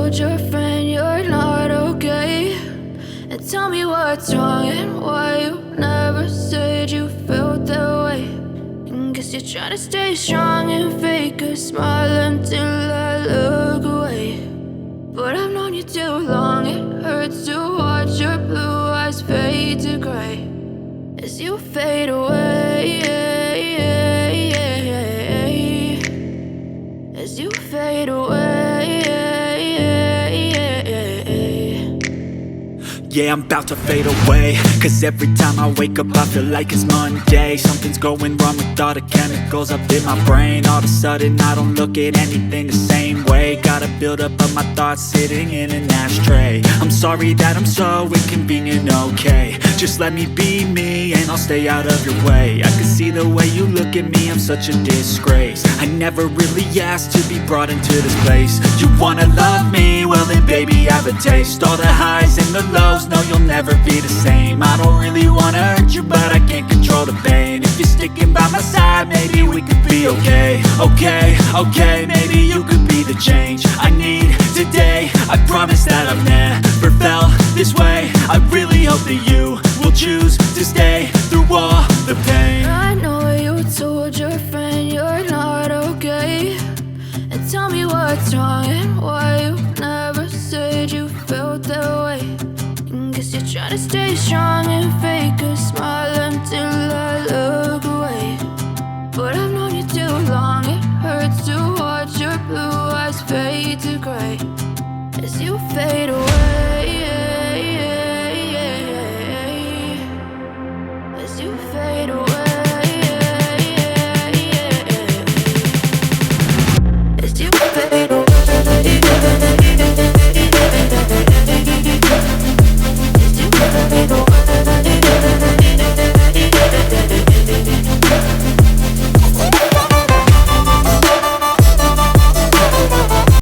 told your friend you're not okay? And tell me what's wrong and why you never said you felt that way. And guess you're trying to stay strong and fake a smile until I look away. But I've known you too long, it hurts to watch your blue eyes fade to gray as you fade away, as you fade away. Yeah, I'm about to fade away, cause every time I wake up I feel like it's Monday. Something's going wrong with all the chemicals up in my brain. All of a sudden I don't look at anything the same way. Gotta build up of my thoughts sitting in an ashtray. I'm sorry that I'm so inconvenient, okay? Just let me be me and I'll stay out of your way. I can see the way you look at me, I'm such a disgrace. I never really asked to be brought into this place. You wanna love me? Well then baby, have a taste. All the highs and the lows, no, you'll never be the same. I don't really wanna hurt you, but I can't control the pain. If you're sticking by my side, maybe we could be okay. Okay, maybe you could be the change I need today. I promise that I've never felt this way. I really hope that you will choose to stay through all the pain. I know you told your friend you're not okay. And tell me what's wrong and why you never said you felt that way. And guess you're trying to stay strong and fake a smile until I look away. But I've known you too long, it hurts to watch your blue eyes fade to gray as you fade away.